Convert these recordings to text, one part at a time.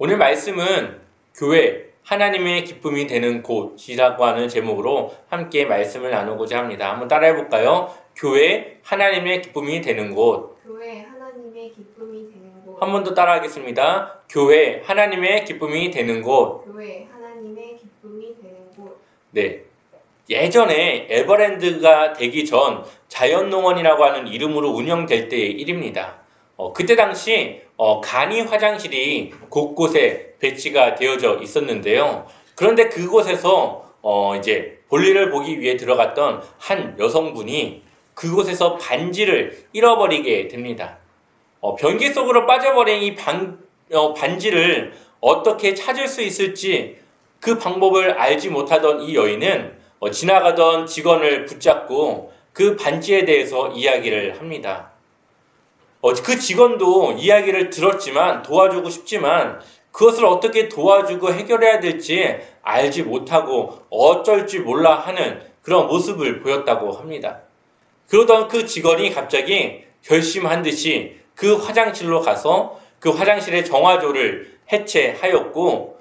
오늘 말씀은 교회, 하나님의 기쁨이 되는 곳이라고 하는 제목으로 함께 말씀을 나누고자 합니다. 한번 따라해 볼까요? 교회, 하나님의 기쁨이 되는 곳. 교회 하나님의 기쁨이 되는 곳. 한 번 더 따라하겠습니다. 교회, 하나님의 기쁨이 되는 곳. 교회 하나님의 기쁨이 되는 곳. 네. 예전에 에버랜드가 되기 전 자연농원이라고 하는 이름으로 운영될 때의 일입니다. 그때 당시 간이 화장실이 곳곳에 배치가 되어져 있었는데요. 그런데 그곳에서 이제 볼일을 보기 위해 들어갔던 한 여성분이 그곳에서 반지를 잃어버리게 됩니다. 변기 속으로 빠져버린 이 반지를 어떻게 찾을 수 있을지 그 방법을 알지 못하던 이 여인은 지나가던 직원을 붙잡고 그 반지에 대해서 이야기를 합니다. 그 직원도 이야기를 들었지만 도와주고 싶지만 그것을 어떻게 도와주고 해결해야 될지 알지 못하고 어쩔 줄 몰라 하는 그런 모습을 보였다고 합니다. 그러던 그 직원이 갑자기 결심한 듯이 그 화장실로 가서 그 화장실의 정화조를 해체하였고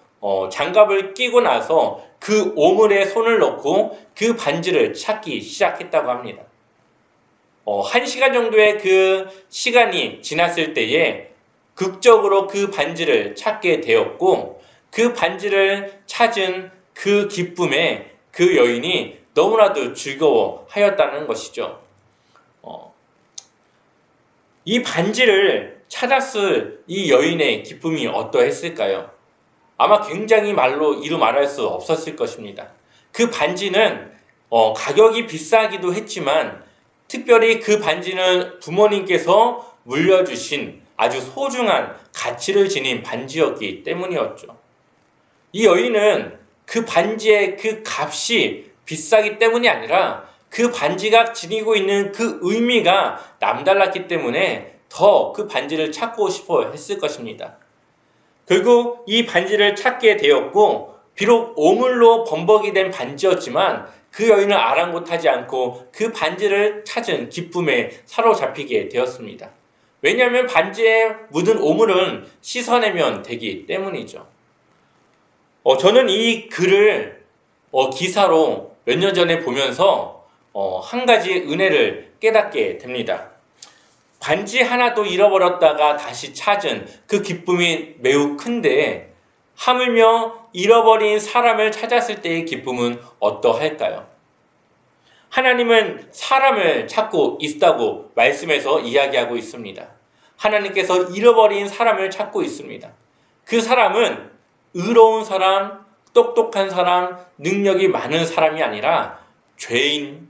장갑을 끼고 나서 그 오물에 손을 넣고 그 반지를 찾기 시작했다고 합니다. 1시간 정도의 그 시간이 지났을 때에 극적으로 그 반지를 찾게 되었고 그 반지를 찾은 그 기쁨에 그 여인이 너무나도 즐거워하였다는 것이죠. 이 반지를 찾았을 이 여인의 기쁨이 어떠했을까요? 아마 굉장히 말로 이루 말할 수 없었을 것입니다. 그 반지는 가격이 비싸기도 했지만 특별히 그 반지는 부모님께서 물려주신 아주 소중한 가치를 지닌 반지였기 때문이었죠. 이 여인은 그 반지의 그 값이 비싸기 때문이 아니라 그 반지가 지니고 있는 그 의미가 남달랐기 때문에 더 그 반지를 찾고 싶어 했을 것입니다. 결국 이 반지를 찾게 되었고 비록 오물로 범벅이 된 반지였지만 그 여인은 아랑곳하지 않고 그 반지를 찾은 기쁨에 사로잡히게 되었습니다. 왜냐하면 반지에 묻은 오물은 씻어내면 되기 때문이죠. 저는 이 글을 기사로 몇 년 전에 보면서 한 가지 은혜를 깨닫게 됩니다. 반지 하나도 잃어버렸다가 다시 찾은 그 기쁨이 매우 큰데 하물며 잃어버린 사람을 찾았을 때의 기쁨은 어떠할까요? 하나님은 사람을 찾고 있다고 말씀에서 이야기하고 있습니다. 하나님께서 잃어버린 사람을 찾고 있습니다. 그 사람은 의로운 사람, 똑똑한 사람, 능력이 많은 사람이 아니라 죄인,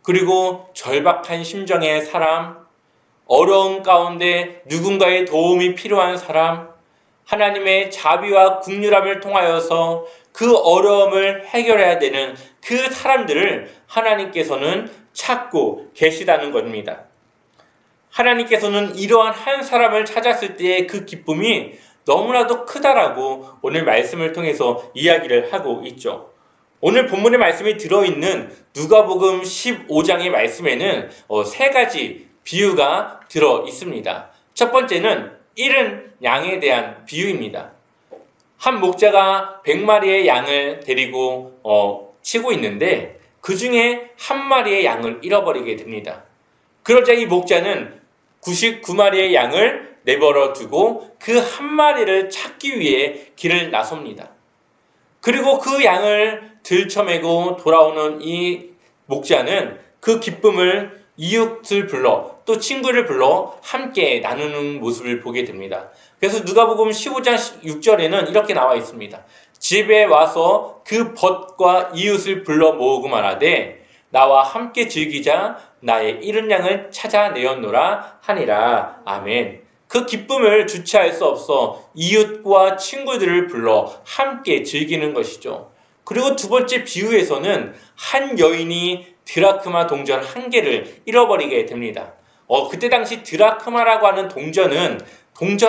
그리고 절박한 심정의 사람, 어려움 가운데 누군가의 도움이 필요한 사람, 하나님의 자비와 긍휼함을 통하여서 그 어려움을 해결해야 되는 그 사람들을 하나님께서는 찾고 계시다는 겁니다. 하나님께서는 이러한 한 사람을 찾았을 때의 그 기쁨이 너무나도 크다라고 오늘 말씀을 통해서 이야기를 하고 있죠. 오늘 본문의 말씀이 들어있는 누가복음 15장의 말씀에는 세 가지 비유가 들어 있습니다. 첫 번째는 잃은 양에 대한 비유입니다. 한 목자가 100마리의 양을 데리고 치고 있는데 그 중에 한 마리의 양을 잃어버리게 됩니다. 그러자 이 목자는 99마리의 양을 내버려 두고 그 한 마리를 찾기 위해 길을 나섭니다. 그리고 그 양을 들쳐매고 돌아오는 이 목자는 그 기쁨을 이웃을 불러 또 친구를 불러 함께 나누는 모습을 보게 됩니다. 그래서 누가복음 15장 6절에는 이렇게 나와 있습니다. 집에 와서 그 벗과 이웃을 불러 모으고 말하되 나와 함께 즐기자 나의 잃은 양을 찾아내었노라 하니라. 아멘. 그 기쁨을 주체할 수 없어 이웃과 친구들을 불러 함께 즐기는 것이죠. 그리고 두 번째 비유에서는 한 여인이 드라크마 동전 한 개를 잃어버리게 됩니다. 그때 당시 드라크마라고 하는 동전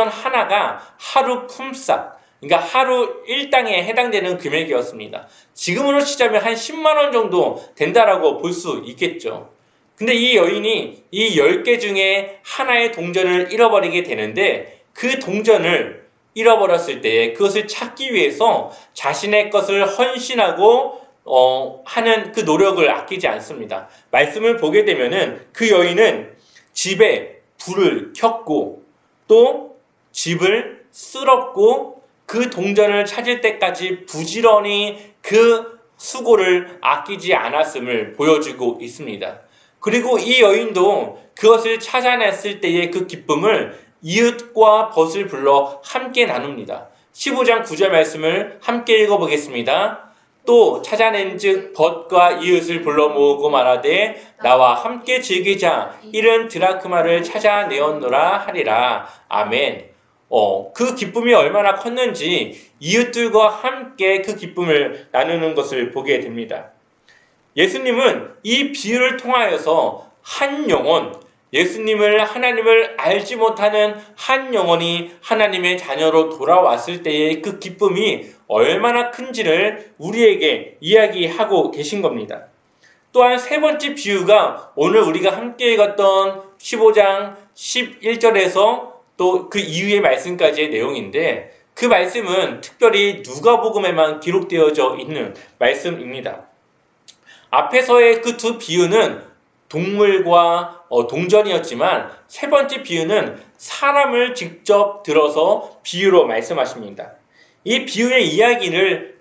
하나가 하루 품삯, 그러니까 하루 일당에 해당되는 금액이었습니다. 지금으로 치자면 한 10만 원 정도 된다라고 볼 수 있겠죠. 근데 이 여인이 이 10개 중에 하나의 동전을 잃어버리게 되는데 그 동전을 잃어버렸을 때에 그것을 찾기 위해서 자신의 것을 헌신하고 하는 그 노력을 아끼지 않습니다. 말씀을 보게 되면은 그 여인은 집에 불을 켰고 또 집을 쓸었고 그 동전을 찾을 때까지 부지런히 그 수고를 아끼지 않았음을 보여주고 있습니다. 그리고 이 여인도 그것을 찾아냈을 때의 그 기쁨을 이웃과 벗을 불러 함께 나눕니다. 15장 9절 말씀을 함께 읽어보겠습니다. 또 찾아낸즉 벗과 이웃을 불러 모으고 말하되 나와 함께 즐기자 이른 드라크마를 찾아내었노라 하리라. 아멘. 그 기쁨이 얼마나 컸는지 이웃들과 함께 그 기쁨을 나누는 것을 보게 됩니다. 예수님은 이 비유를 통하여서 한 영혼, 예수님을 하나님을 알지 못하는 한 영혼이 하나님의 자녀로 돌아왔을 때의 그 기쁨이 얼마나 큰지를 우리에게 이야기하고 계신 겁니다. 또한 세 번째 비유가 오늘 우리가 함께 읽었던 15장 11절에서 또 그 이후의 말씀까지의 내용인데 그 말씀은 특별히 누가복음에만 기록되어져 있는 말씀입니다. 앞에서의 그 두 비유는 동물과 동전이었지만 세 번째 비유는 사람을 직접 들어서 비유로 말씀하십니다. 이 비유의 이야기를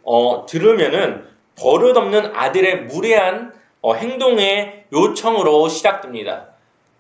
들으면은 버릇없는 아들의 무례한 행동의 요청으로 시작됩니다.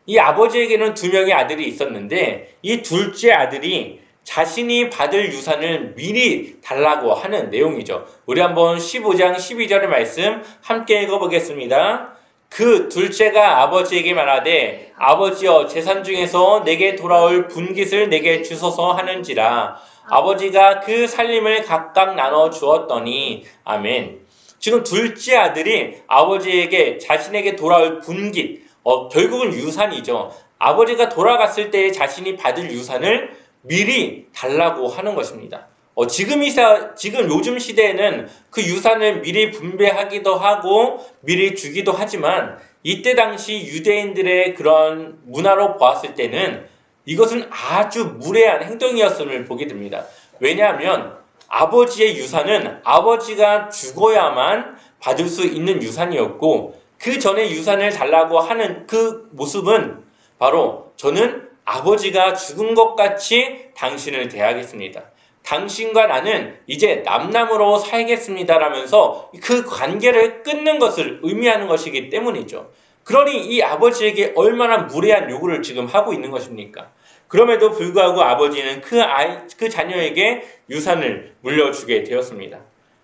이 아버지에게는 두 명의 아들이 있었는데 이 둘째 아들이 자신이 받을 유산을 미리 달라고 하는 내용이죠. 우리 한번 15장 12절의 말씀 함께 읽어보겠습니다. 그 둘째가 아버지에게 말하되 아버지여 재산 중에서 내게 돌아올 분깃을 내게 주소서 하는지라. 아버지가 그 살림을 각각 나눠 주었더니 아멘. 지금 둘째 아들이 아버지에게 자신에게 돌아올 분깃, 결국은 유산이죠. 아버지가 돌아갔을 때 자신이 받을 유산을 미리 달라고 하는 것입니다. 지금 요즘 시대에는 그 유산을 미리 분배하기도 하고 미리 주기도 하지만 이때 당시 유대인들의 그런 문화로 보았을 때는 이것은 아주 무례한 행동이었음을 보게 됩니다. 왜냐하면 아버지의 유산은 아버지가 죽어야만 받을 수 있는 유산이었고 그 전에 유산을 달라고 하는 그 모습은 바로 저는 아버지가 죽은 것 같이 당신을 대하겠습니다. 당신과 나는 이제 남남으로 살겠습니다라면서 그 관계를 끊는 것을 의미하는 것이기 때문이죠. 그러니 이 아버지에게 얼마나 무례한 요구를 지금 하고 있는 것입니까? 그럼에도 불구하고 아버지는 그 자녀에게 유산을 물려주게 되었습니다.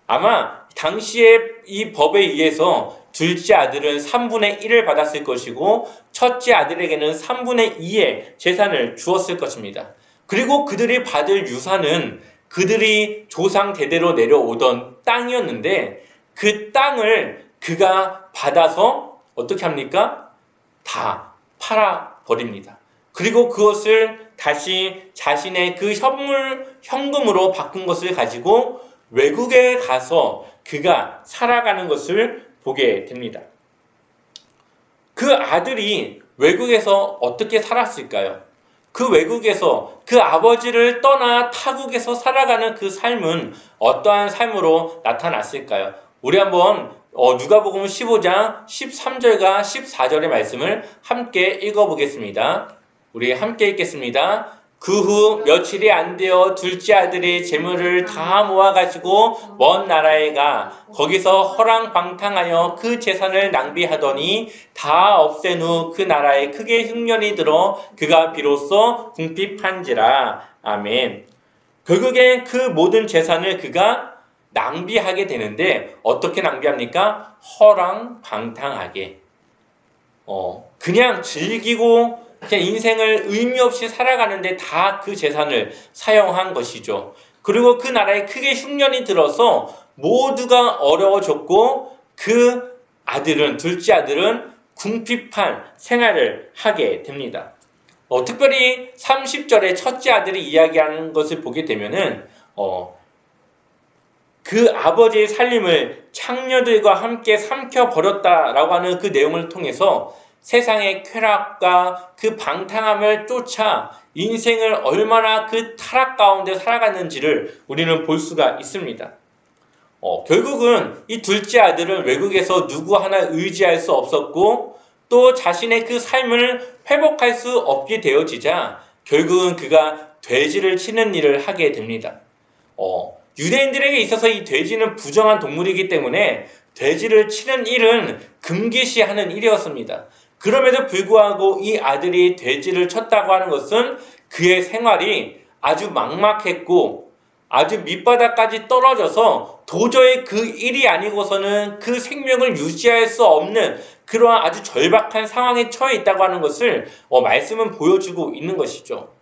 아마 당시의 이 법에 의해서 둘째 아들은 3분의 1을 받았을 것이고 첫째 아들에게는 3분의 2의 재산을 주었을 것입니다. 그리고 그들이 받을 유산은 그들이 조상 대대로 내려오던 땅이었는데 그 땅을 그가 받아서 어떻게 합니까? 다 팔아버립니다. 그리고 그것을 다시 자신의 그 현금으로 바꾼 것을 가지고 외국에 가서 그가 살아가는 것을 보게 됩니다. 그 아들이 외국에서 어떻게 살았을까요? 그 외국에서 그 아버지를 떠나 타국에서 살아가는 그 삶은 어떠한 삶으로 나타났을까요? 우리 한번 누가복음 15장 13절과 14절의 말씀을 함께 읽어보겠습니다. 우리 함께 읽겠습니다. 그 후 며칠이 안 되어 둘째 아들이 재물을 다 모아가지고 먼 나라에 가 거기서 허랑방탕하여 그 재산을 낭비하더니 다 없앤 후 그 나라에 크게 흉년이 들어 그가 비로소 궁핍한지라. 아멘. 결국엔 그 모든 재산을 그가 낭비하게 되는데 어떻게 낭비합니까? 허랑방탕하게. 그냥 즐기고 그냥 인생을 의미 없이 살아가는데 다 그 재산을 사용한 것이죠. 그리고 그 나라에 크게 흉년이 들어서 모두가 어려워졌고 그 둘째 아들은 궁핍한 생활을 하게 됩니다. 특별히 30절에 첫째 아들이 이야기하는 것을 보게 되면은 그 아버지의 살림을 창녀들과 함께 삼켜버렸다라고 하는 그 내용을 통해서 세상의 쾌락과 그 방탕함을 쫓아 인생을 얼마나 그 타락 가운데 살아갔는지를 우리는 볼 수가 있습니다. 결국은 이 둘째 아들은 외국에서 누구 하나 의지할 수 없었고 또 자신의 그 삶을 회복할 수 없게 되어지자 결국은 그가 돼지를 치는 일을 하게 됩니다. 유대인들에게 있어서 이 돼지는 부정한 동물이기 때문에 돼지를 치는 일은 금기시하는 일이었습니다. 그럼에도 불구하고 이 아들이 돼지를 쳤다고 하는 것은 그의 생활이 아주 막막했고 아주 밑바닥까지 떨어져서 도저히 그 일이 아니고서는 그 생명을 유지할 수 없는 그러한 아주 절박한 상황에 처해 있다고 하는 것을 말씀은 보여주고 있는 것이죠.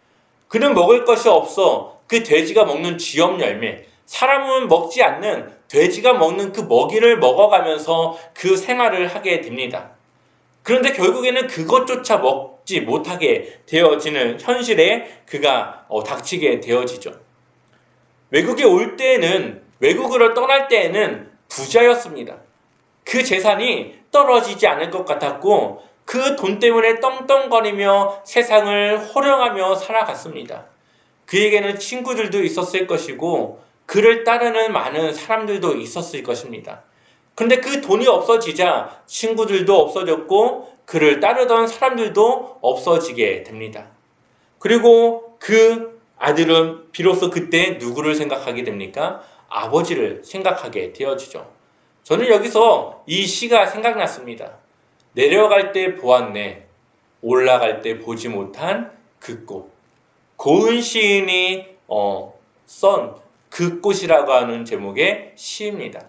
그는 먹을 것이 없어 그 돼지가 먹는 쥐염 열매, 사람은 먹지 않는 돼지가 먹는 그 먹이를 먹어가면서 그 생활을 하게 됩니다. 그런데 결국에는 그것조차 먹지 못하게 되어지는 현실에 그가 닥치게 되어지죠. 외국에 올 때에는, 외국으로 떠날 때에는 부자였습니다. 그 재산이 떨어지지 않을 것 같았고 그 돈 때문에 떵떵거리며 세상을 호령하며 살아갔습니다. 그에게는 친구들도 있었을 것이고 그를 따르는 많은 사람들도 있었을 것입니다. 그런데 그 돈이 없어지자 친구들도 없어졌고 그를 따르던 사람들도 없어지게 됩니다. 그리고 그 아들은 비로소 그때 누구를 생각하게 됩니까? 아버지를 생각하게 되어지죠. 저는 여기서 이 시가 생각났습니다. 내려갈 때 보았네, 올라갈 때 보지 못한 그 꽃. 고은 시인이 썬 그 꽃이라고 하는 제목의 시입니다.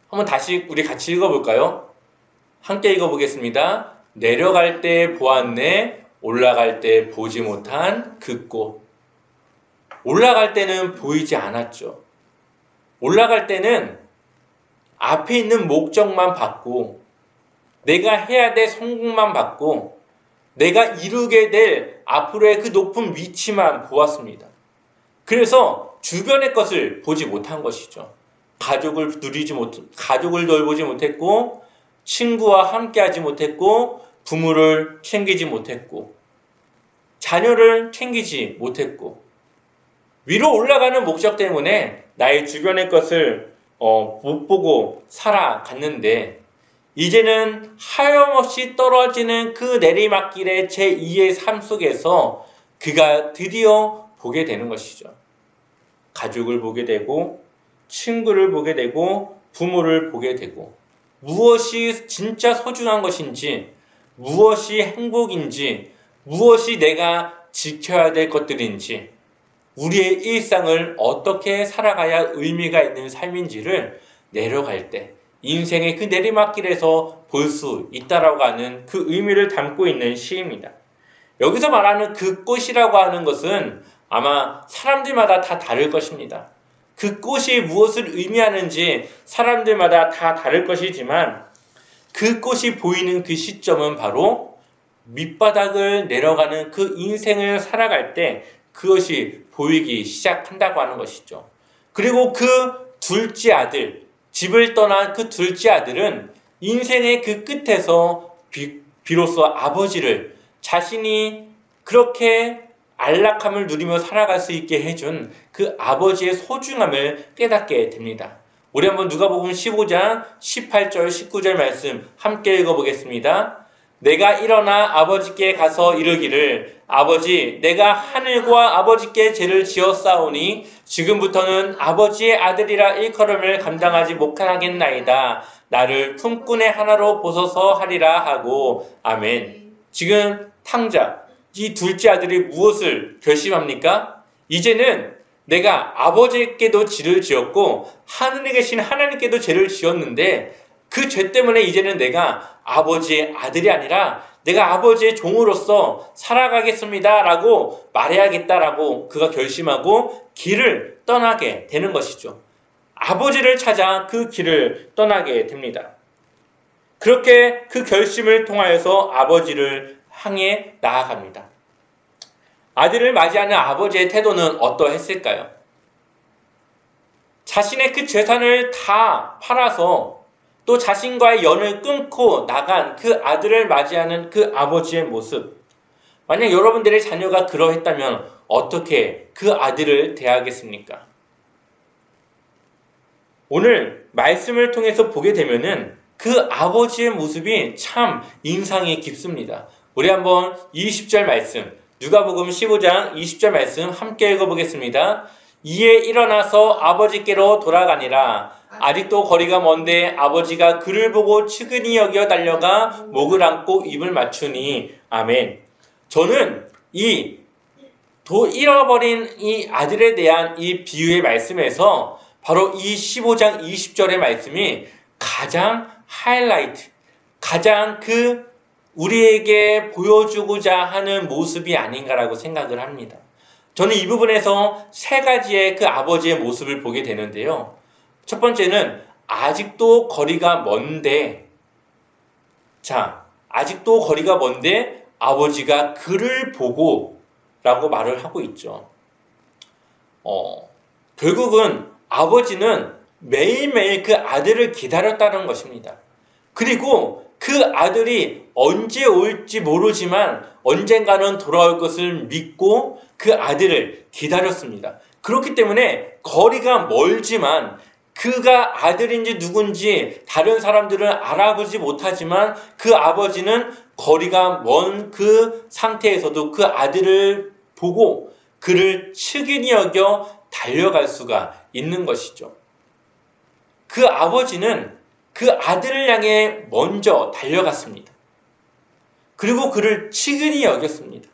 한번 다시 우리 같이 읽어볼까요? 함께 읽어보겠습니다. 내려갈 때 보았네, 올라갈 때 보지 못한 그 꽃. 올라갈 때는 보이지 않았죠. 올라갈 때는 앞에 있는 목적만 봤고 내가 해야 될 성공만 봤고 내가 이루게 될 앞으로의 그 높은 위치만 보았습니다. 그래서 주변의 것을 보지 못한 것이죠. 가족을 돌보지 못했고 친구와 함께하지 못했고 부모를 챙기지 못했고 자녀를 챙기지 못했고 위로 올라가는 목적 때문에 나의 주변의 것을 못 보고 살아갔는데 이제는 하염없이 떨어지는 그 내리막길의 제2의 삶 속에서 그가 드디어 보게 되는 것이죠. 가족을 보게 되고 친구를 보게 되고 부모를 보게 되고 무엇이 진짜 소중한 것인지 무엇이 행복인지 무엇이 내가 지켜야 될 것들인지 우리의 일상을 어떻게 살아가야 의미가 있는 삶인지를 내려갈 때 인생의 그 내리막길에서 볼 수 있다라고 하는 그 의미를 담고 있는 시입니다. 여기서 말하는 그 꽃이라고 하는 것은 아마 사람들마다 다 다를 것입니다. 그 꽃이 무엇을 의미하는지 사람들마다 다 다를 것이지만 그 꽃이 보이는 그 시점은 바로 밑바닥을 내려가는 그 인생을 살아갈 때 그것이 보이기 시작한다고 하는 것이죠. 그리고 그 둘째 아들, 집을 떠난 그 둘째 아들은 인생의 그 끝에서 비로소 아버지를 자신이 그렇게 안락함을 누리며 살아갈 수 있게 해준 그 아버지의 소중함을 깨닫게 됩니다. 우리 한번 누가복음 15장 18절 19절 말씀 함께 읽어보겠습니다. 내가 일어나 아버지께 가서 이르기를 아버지 내가 하늘과 아버지께 죄를 지었사오니 지금부터는 아버지의 아들이라 일컬음을 감당하지 못하겠나이다. 나를 품꾼의 하나로 보소서 하리라 하고 아멘. 지금 탕자 이 둘째 아들이 무엇을 결심합니까? 이제는 내가 아버지께도 죄를 지었고 하늘에 계신 하나님께도 죄를 지었는데 그 죄 때문에 이제는 내가 아버지의 아들이 아니라 내가 아버지의 종으로서 살아가겠습니다 라고 말해야겠다라고 그가 결심하고 길을 떠나게 되는 것이죠. 아버지를 찾아 그 길을 떠나게 됩니다. 그렇게 그 결심을 통하여서 아버지를 향해 나아갑니다. 아들을 맞이하는 아버지의 태도는 어떠했을까요? 자신의 그 재산을 다 팔아서 또 자신과의 연을 끊고 나간 그 아들을 맞이하는 그 아버지의 모습, 만약 여러분들의 자녀가 그러했다면 어떻게 그 아들을 대하겠습니까? 오늘 말씀을 통해서 보게 되면은 그 아버지의 모습이 참 인상이 깊습니다. 우리 한번 20절 말씀, 누가복음 15장 20절 말씀 함께 읽어보겠습니다. 이에 일어나서 아버지께로 돌아가니라. 아직도 거리가 먼데 아버지가 그를 보고 측은히 여겨 달려가 목을 안고 입을 맞추니. 아멘. 저는 이 잃어버린 이 아들에 대한 이 비유의 말씀에서 바로 이 15장 20절의 말씀이 가장 하이라이트, 가장 우리에게 보여주고자 하는 모습이 아닌가라고 생각을 합니다. 저는 이 부분에서 세 가지의 그 아버지의 모습을 보게 되는데요. 첫 번째는 아직도 거리가 먼데, 아직도 거리가 먼데 아버지가 그를 보고 라고 말을 하고 있죠. 결국은 아버지는 매일매일 그 아들을 기다렸다는 것입니다. 그리고 그 아들이 언제 올지 모르지만 언젠가는 돌아올 것을 믿고 그 아들을 기다렸습니다. 그렇기 때문에 거리가 멀지만 그가 아들인지 누군지 다른 사람들은 알아보지 못하지만 그 아버지는 거리가 먼 그 상태에서도 그 아들을 보고 그를 측은히 여겨 달려갈 수가 있는 것이죠. 그 아버지는 그 아들을 향해 먼저 달려갔습니다. 그리고 그를 측은히 여겼습니다.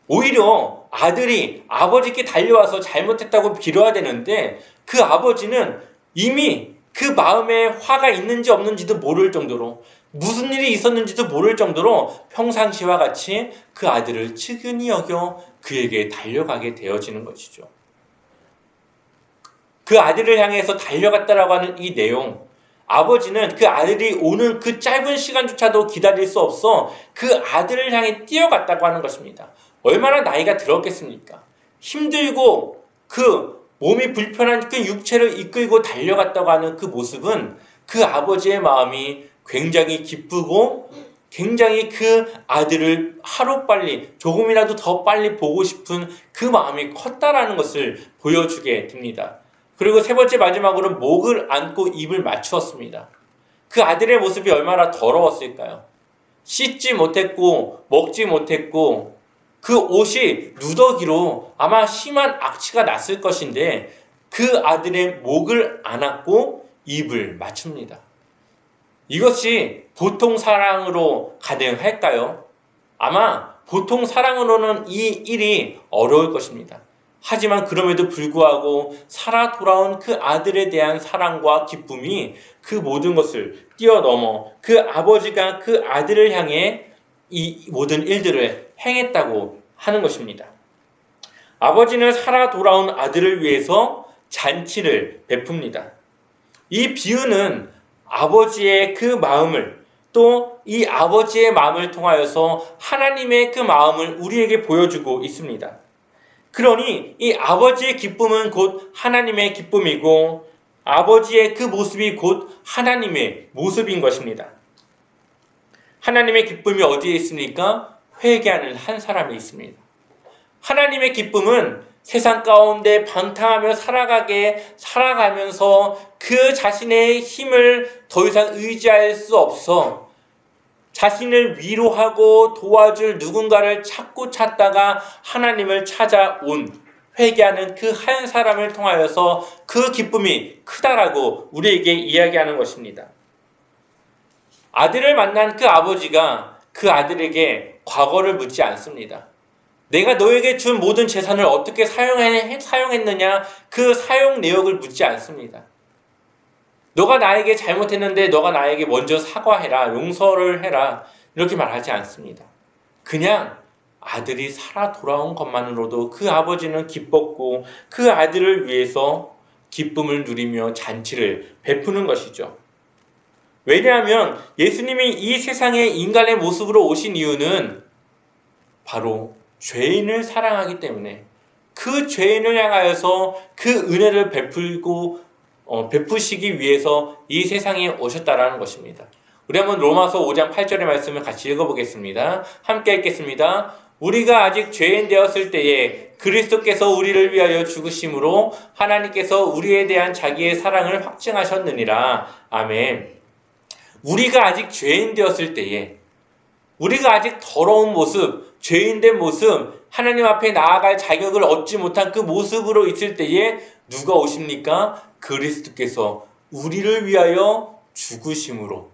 오히려 아들이 아버지께 달려와서 잘못했다고 빌어야 되는데 그 아버지는 이미 그 마음에 화가 있는지 없는지도 모를 정도로 무슨 일이 있었는지도 모를 정도로 평상시와 같이 그 아들을 측은히 여겨 그에게 달려가게 되어지는 것이죠. 그 아들을 향해서 달려갔다라고 하는 이 내용, 아버지는 그 아들이 오는 그 짧은 시간조차도 기다릴 수 없어 그 아들을 향해 뛰어갔다고 하는 것입니다. 얼마나 나이가 들었겠습니까? 힘들고 그 몸이 불편한 그 육체를 이끌고 달려갔다고 하는 그 모습은 그 아버지의 마음이 굉장히 기쁘고 굉장히 그 아들을 하루빨리 조금이라도 더 빨리 보고 싶은 그 마음이 컸다라는 것을 보여주게 됩니다. 그리고 세 번째 마지막으로 목을 안고 입을 맞추었습니다. 그 아들의 모습이 얼마나 더러웠을까요? 씻지 못했고 먹지 못했고 그 옷이 누더기로 아마 심한 악취가 났을 것인데 그 아들의 목을 안았고 입을 맞춥니다. 이것이 보통 사랑으로 가능할까요? 아마 보통 사랑으로는 이 일이 어려울 것입니다. 하지만 그럼에도 불구하고 살아 돌아온 그 아들에 대한 사랑과 기쁨이 그 모든 것을 뛰어넘어 그 아버지가 그 아들을 향해 이 모든 일들을 행했다고 하는 것입니다. 아버지는 살아 돌아온 아들을 위해서 잔치를 베풉니다. 이 비유는 아버지의 그 마음을 또 이 아버지의 마음을 통하여서 하나님의 그 마음을 우리에게 보여주고 있습니다. 그러니 이 아버지의 기쁨은 곧 하나님의 기쁨이고 아버지의 그 모습이 곧 하나님의 모습인 것입니다. 하나님의 기쁨이 어디에 있습니까? 회개하는 한 사람에 있습니다. 하나님의 기쁨은 세상 가운데 방탕하며 살아가면서 그 자신의 힘을 더 이상 의지할 수 없어 자신을 위로하고 도와줄 누군가를 찾다가 하나님을 찾아온 회개하는 그 한 사람을 통하여서 그 기쁨이 크다라고 우리에게 이야기하는 것입니다. 아들을 만난 그 아버지가 그 아들에게 과거를 묻지 않습니다. 내가 너에게 준 모든 재산을 어떻게 사용했느냐 그 사용 내역을 묻지 않습니다. 너가 나에게 잘못했는데 너가 나에게 먼저 사과해라, 용서를 해라 이렇게 말하지 않습니다. 그냥 아들이 살아 돌아온 것만으로도 그 아버지는 기뻤고 그 아들을 위해서 기쁨을 누리며 잔치를 베푸는 것이죠. 왜냐하면 예수님이 이 세상에 인간의 모습으로 오신 이유는 바로 죄인을 사랑하기 때문에 그 죄인을 향하여서 그 은혜를 베푸시기 위해서 이 세상에 오셨다라는 것입니다. 우리 한번 로마서 5장 8절의 말씀을 같이 읽어보겠습니다. 함께 읽겠습니다. 우리가 아직 죄인 되었을 때에 그리스도께서 우리를 위하여 죽으심으로 하나님께서 우리에 대한 자기의 사랑을 확증하셨느니라. 아멘. 우리가 아직 죄인 되었을 때에, 우리가 아직 더러운 모습, 죄인된 모습, 하나님 앞에 나아갈 자격을 얻지 못한 그 모습으로 있을 때에 누가 오십니까? 그리스도께서 우리를 위하여 죽으심으로,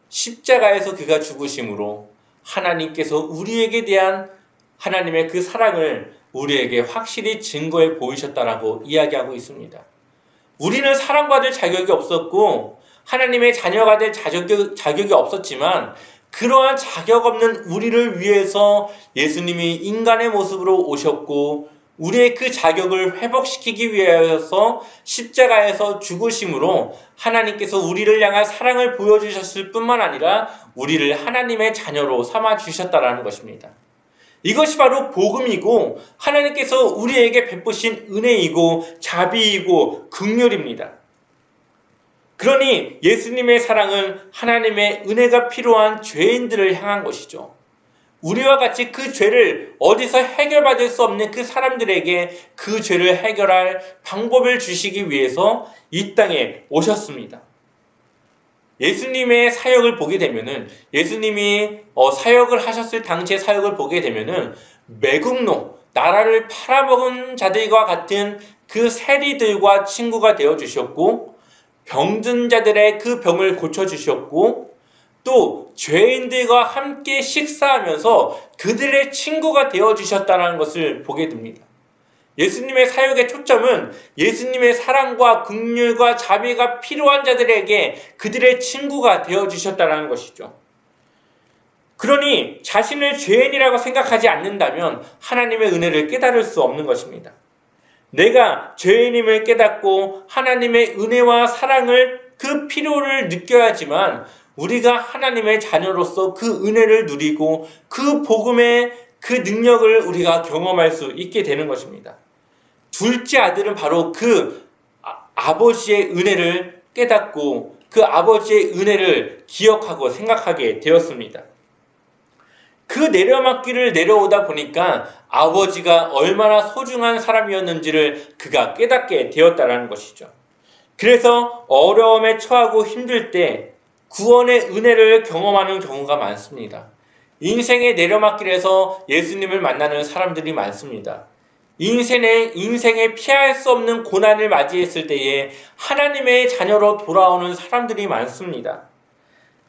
십자가에서 그가 죽으심으로 하나님께서 우리에게 대한 하나님의 그 사랑을 우리에게 확실히 증거해 보이셨다라고 이야기하고 있습니다. 우리는 사랑받을 자격이 없었고 하나님의 자녀가 될 자격이 없었지만, 그러한 자격 없는 우리를 위해서 예수님이 인간의 모습으로 오셨고 우리의 그 자격을 회복시키기 위해서 십자가에서 죽으심으로 하나님께서 우리를 향한 사랑을 보여주셨을 뿐만 아니라 우리를 하나님의 자녀로 삼아주셨다라는 것입니다. 이것이 바로 복음이고 하나님께서 우리에게 베푸신 은혜이고 자비이고 긍휼입니다. 그러니 예수님의 사랑은 하나님의 은혜가 필요한 죄인들을 향한 것이죠. 우리와 같이 그 죄를 어디서 해결받을 수 없는 그 사람들에게 그 죄를 해결할 방법을 주시기 위해서 이 땅에 오셨습니다. 예수님의 사역을 보게 되면은, 예수님이 사역을 하셨을 당시의 사역을 보게 되면은 매국노, 나라를 팔아먹은 자들과 같은 그 세리들과 친구가 되어 주셨고, 병든 자들의 그 병을 고쳐주셨고, 또 죄인들과 함께 식사하면서 그들의 친구가 되어주셨다는 것을 보게 됩니다. 예수님의 사역의 초점은 예수님의 사랑과 긍휼과 자비가 필요한 자들에게 그들의 친구가 되어주셨다는 것이죠. 그러니 자신을 죄인이라고 생각하지 않는다면 하나님의 은혜를 깨달을 수 없는 것입니다. 내가 죄인임을 깨닫고 하나님의 은혜와 사랑을, 그 필요를 느껴야지만 우리가 하나님의 자녀로서 그 은혜를 누리고 그 복음의 그 능력을 우리가 경험할 수 있게 되는 것입니다. 둘째 아들은 바로 그 아버지의 은혜를 깨닫고 그 아버지의 은혜를 기억하고 생각하게 되었습니다. 그 내려막길을 내려오다 보니까 아버지가 얼마나 소중한 사람이었는지를 그가 깨닫게 되었다는 것이죠. 그래서 어려움에 처하고 힘들 때 구원의 은혜를 경험하는 경우가 많습니다. 인생의 내려막길에서 예수님을 만나는 사람들이 많습니다. 인생에 피할 수 없는 고난을 맞이했을 때에 하나님의 자녀로 돌아오는 사람들이 많습니다.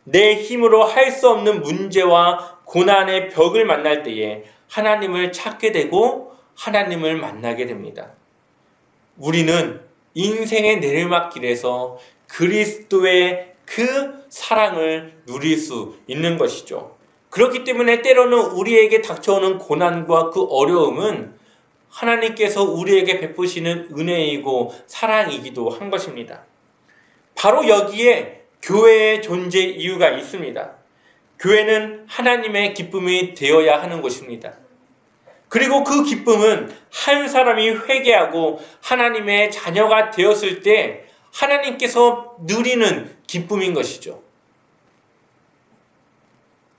내 힘으로 할 수 없는 문제와 고난의 벽을 만날 때에 하나님을 찾게 되고 하나님을 만나게 됩니다. 우리는 인생의 내리막길에서 그리스도의 그 사랑을 누릴 수 있는 것이죠. 그렇기 때문에 때로는 우리에게 닥쳐오는 고난과 그 어려움은 하나님께서 우리에게 베푸시는 은혜이고 사랑이기도 한 것입니다. 바로 여기에 교회의 존재 이유가 있습니다. 교회는 하나님의 기쁨이 되어야 하는 것입니다. 그리고 그 기쁨은 한 사람이 회개하고 하나님의 자녀가 되었을 때 하나님께서 누리는 기쁨인 것이죠.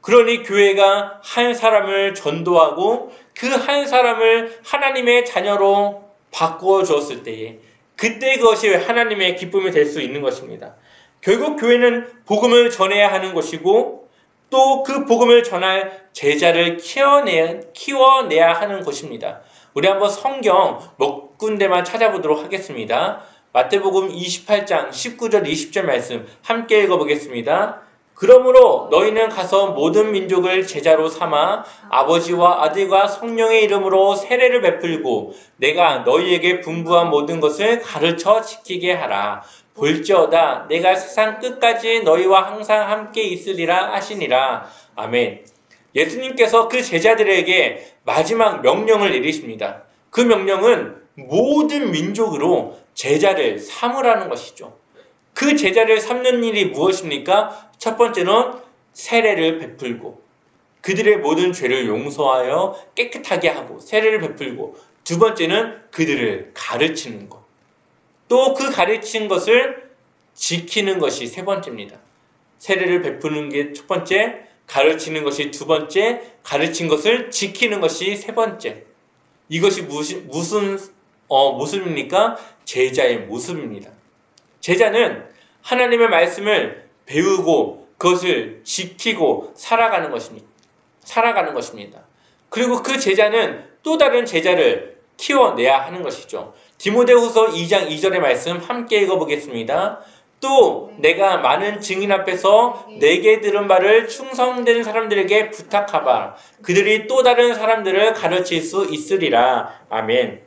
그러니 교회가 한 사람을 전도하고 그 한 사람을 하나님의 자녀로 바꾸어 주었을 때에 그때 그것이 하나님의 기쁨이 될 수 있는 것입니다. 결국 교회는 복음을 전해야 하는 것이고 또 그 복음을 전할 제자를 키워내야 하는 것입니다. 우리 한번 성경 몇 군데만 찾아보도록 하겠습니다. 마태복음 28장 19절 20절 말씀 함께 읽어보겠습니다. 그러므로 너희는 가서 모든 민족을 제자로 삼아 아버지와 아들과 성령의 이름으로 세례를 베풀고 내가 너희에게 분부한 모든 것을 가르쳐 지키게 하라. 볼지어다 내가 세상 끝까지 너희와 항상 함께 있으리라 하시니라. 아멘. 예수님께서 그 제자들에게 마지막 명령을 내리십니다. 그 명령은 모든 민족으로 제자를 삼으라는 것이죠. 그 제자를 삼는 일이 무엇입니까? 첫 번째는 세례를 베풀고 그들의 모든 죄를 용서하여 깨끗하게 하고 세례를 베풀고, 두 번째는 그들을 가르치는 것, 또 그 가르친 것을 지키는 것이 세 번째입니다. 세례를 베푸는 게 첫 번째, 가르치는 것이 두 번째, 가르친 것을 지키는 것이 세 번째. 이것이 무슨 모습입니까? 제자의 모습입니다. 제자는 하나님의 말씀을 배우고 그것을 지키고 살아가는 것입니다. 그리고 그 제자는 또 다른 제자를 키워내야 하는 것이죠. 디모데후서 2장 2절의 말씀 함께 읽어보겠습니다. 또 내가 많은 증인 앞에서 내게 들은 바를 충성된 사람들에게 부탁하바. 그들이 또 다른 사람들을 가르칠 수 있으리라. 아멘.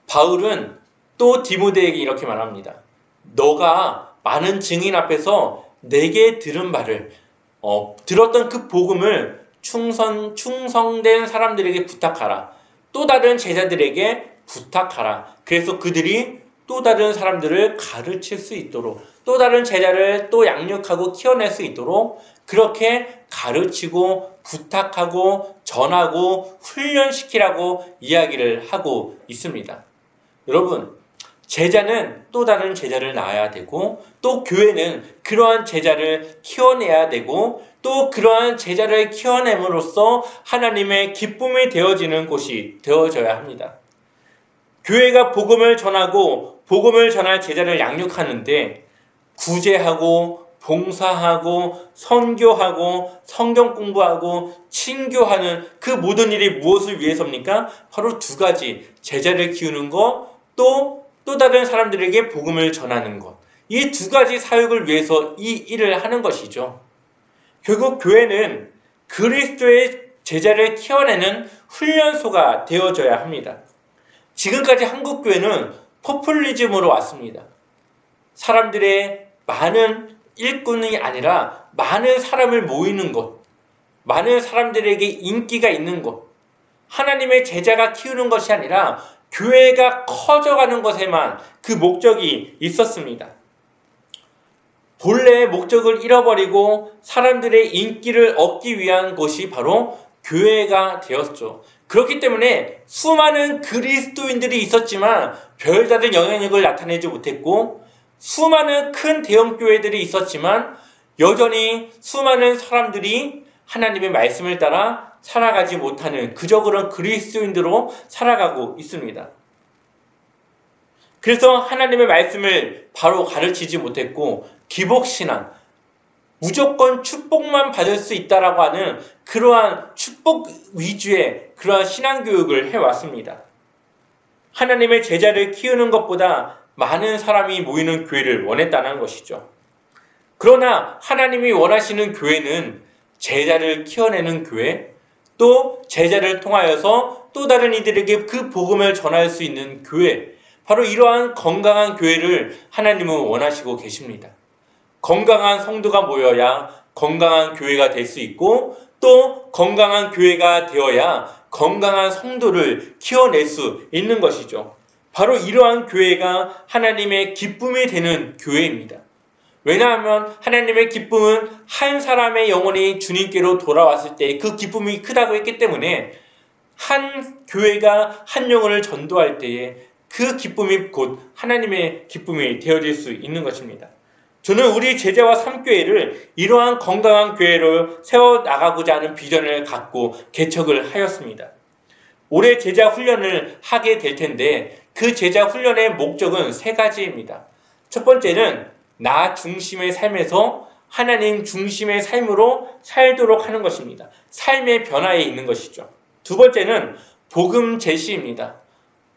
바울은 또 디모데에게 이렇게 말합니다. 너가 많은 증인 앞에서 내게 들은 바를 들었던 그 복음을 충성된 사람들에게 부탁하라. 또 다른 제자들에게 부탁하라. 그래서 그들이 또 다른 사람들을 가르칠 수 있도록, 또 다른 제자를 또 양육하고 키워낼 수 있도록 그렇게 가르치고 부탁하고 전하고 훈련시키라고 이야기를 하고 있습니다. 여러분, 제자는 또 다른 제자를 낳아야 되고, 또 교회는 그러한 제자를 키워내야 되고, 또 그러한 제자를 키워냄으로써 하나님의 기쁨이 되어지는 곳이 되어져야 합니다. 교회가 복음을 전하고 복음을 전할 제자를 양육하는데 구제하고 봉사하고 선교하고 성경 공부하고 친교하는 그 모든 일이 무엇을 위해서입니까? 바로 두 가지, 제자를 키우는 것, 또 다른 사람들에게 복음을 전하는 것. 이 두 가지 사역을 위해서 이 일을 하는 것이죠. 결국 교회는 그리스도의 제자를 키워내는 훈련소가 되어져야 합니다. 지금까지 한국교회는 포퓰리즘으로 왔습니다. 사람들의 많은 일꾼이 아니라 많은 사람을 모이는 것, 많은 사람들에게 인기가 있는 것, 하나님의 제자가 키우는 것이 아니라 교회가 커져가는 것에만 그 목적이 있었습니다. 본래의 목적을 잃어버리고 사람들의 인기를 얻기 위한 것이 바로 교회가 되었죠. 그렇기 때문에 수많은 그리스도인들이 있었지만 별다른 영향력을 나타내지 못했고, 수많은 큰 대형 교회들이 있었지만 여전히 수많은 사람들이 하나님의 말씀을 따라 살아가지 못하는 그저 그런 그리스도인들로 살아가고 있습니다. 그래서 하나님의 말씀을 바로 가르치지 못했고, 기복신앙, 무조건 축복만 받을 수 있다라고 하는 그러한 축복 위주의 그러한 신앙교육을 해왔습니다. 하나님의 제자를 키우는 것보다 많은 사람이 모이는 교회를 원했다는 것이죠. 그러나 하나님이 원하시는 교회는 제자를 키워내는 교회, 또 제자를 통하여서 또 다른 이들에게 그 복음을 전할 수 있는 교회, 바로 이러한 건강한 교회를 하나님은 원하시고 계십니다. 건강한 성도가 모여야 건강한 교회가 될 수 있고, 또 건강한 교회가 되어야 건강한 성도를 키워낼 수 있는 것이죠. 바로 이러한 교회가 하나님의 기쁨이 되는 교회입니다. 왜냐하면 하나님의 기쁨은 한 사람의 영혼이 주님께로 돌아왔을 때 그 기쁨이 크다고 했기 때문에 한 교회가 한 영혼을 전도할 때에 그 기쁨이 곧 하나님의 기쁨이 되어질 수 있는 것입니다. 저는 우리 제자와 삼교회를 이러한 건강한 교회로 세워나가고자 하는 비전을 갖고 개척을 하였습니다. 올해 제자 훈련을 하게 될 텐데 그 제자 훈련의 목적은 세 가지입니다. 첫 번째는 나 중심의 삶에서 하나님 중심의 삶으로 살도록 하는 것입니다. 삶의 변화에 있는 것이죠. 두 번째는 복음 제시입니다.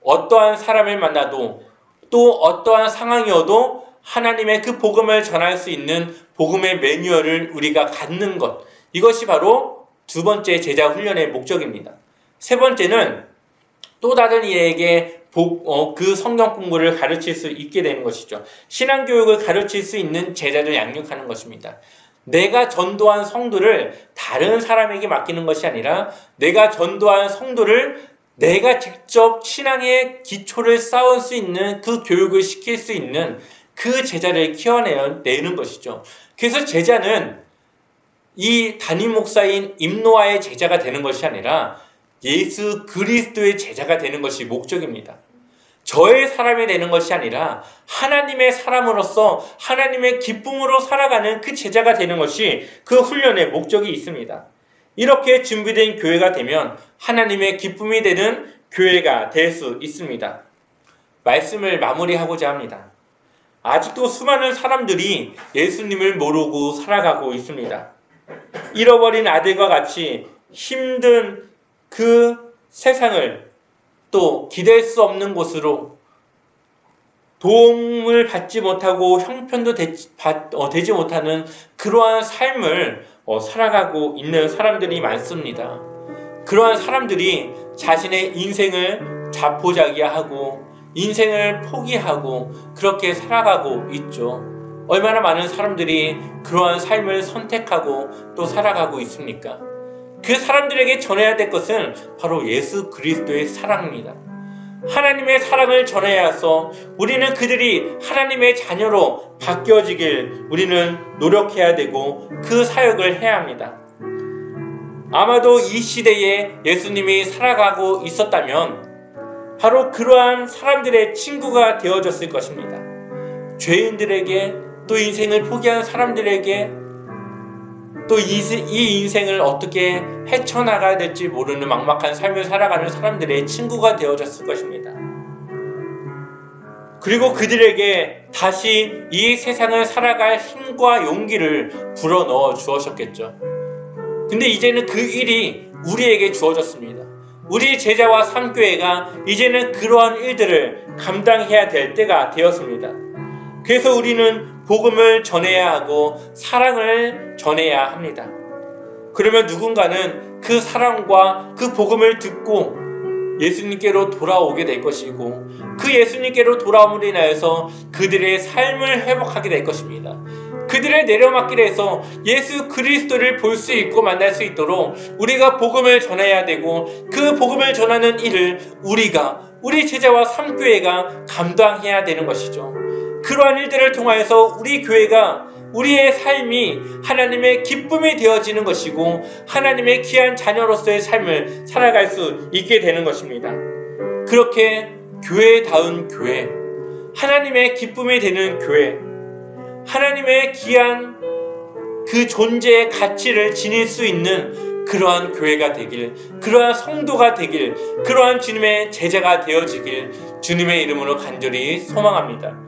어떠한 사람을 만나도 또 어떠한 상황이어도 하나님의 그 복음을 전할 수 있는 복음의 매뉴얼을 우리가 갖는 것, 이것이 바로 두 번째 제자 훈련의 목적입니다. 세 번째는 또 다른 이에게 그 성경 공부를 가르칠 수 있게 되는 것이죠. 신앙교육을 가르칠 수 있는 제자를 양육하는 것입니다. 내가 전도한 성도를 다른 사람에게 맡기는 것이 아니라 내가 전도한 성도를 내가 직접 신앙의 기초를 쌓을 수 있는 그 교육을 시킬 수 있는 그 제자를 키워내는 것이죠. 그래서 제자는 이 담임 목사인 임노아의 제자가 되는 것이 아니라 예수 그리스도의 제자가 되는 것이 목적입니다. 저의 사람이 되는 것이 아니라 하나님의 사람으로서 하나님의 기쁨으로 살아가는 그 제자가 되는 것이 그 훈련의 목적이 있습니다. 이렇게 준비된 교회가 되면 하나님의 기쁨이 되는 교회가 될 수 있습니다. 말씀을 마무리하고자 합니다. 아직도 수많은 사람들이 예수님을 모르고 살아가고 있습니다. 잃어버린 아들과 같이 힘든 그 세상을 또 기댈 수 없는 곳으로 도움을 받지 못하고 형편도 되지 못하는 그러한 삶을 살아가고 있는 사람들이 많습니다. 그러한 사람들이 자신의 인생을 자포자기하고 인생을 포기하고 그렇게 살아가고 있죠. 얼마나 많은 사람들이 그러한 삶을 선택하고 또 살아가고 있습니까? 그 사람들에게 전해야 될 것은 바로 예수 그리스도의 사랑입니다. 하나님의 사랑을 전해야 해서 우리는 그들이 하나님의 자녀로 바뀌어지길 우리는 노력해야 되고 그 사역을 해야 합니다. 아마도 이 시대에 예수님이 살아가고 있었다면 바로 그러한 사람들의 친구가 되어졌을 것입니다. 죄인들에게 또 인생을 포기한 사람들에게 또 이 인생을 어떻게 헤쳐나가야 될지 모르는 막막한 삶을 살아가는 사람들의 친구가 되어졌을 것입니다. 그리고 그들에게 다시 이 세상을 살아갈 힘과 용기를 불어넣어 주었겠죠. 근데 이제는 그 일이 우리에게 주어졌습니다. 우리 제자와 삼교회가 이제는 그러한 일들을 감당해야 될 때가 되었습니다. 그래서 우리는 복음을 전해야 하고 사랑을 전해야 합니다. 그러면 누군가는 그 사랑과 그 복음을 듣고 예수님께로 돌아오게 될 것이고 그 예수님께로 돌아옴으로 인하여서 그들의 삶을 회복하게 될 것입니다. 그들의 내려막길에 서 예수 그리스도를 볼 수 있고 만날 수 있도록 우리가 복음을 전해야 되고 그 복음을 전하는 일을 우리 제자와 삼교회가 감당해야 되는 것이죠. 그러한 일들을 통하여서 우리 교회가 우리의 삶이 하나님의 기쁨이 되어지는 것이고 하나님의 귀한 자녀로서의 삶을 살아갈 수 있게 되는 것입니다. 그렇게 교회다운 교회, 하나님의 기쁨이 되는 교회, 하나님의 귀한 그 존재의 가치를 지닐 수 있는 그러한 교회가 되길, 그러한 성도가 되길, 그러한 주님의 제자가 되어지길 주님의 이름으로 간절히 소망합니다.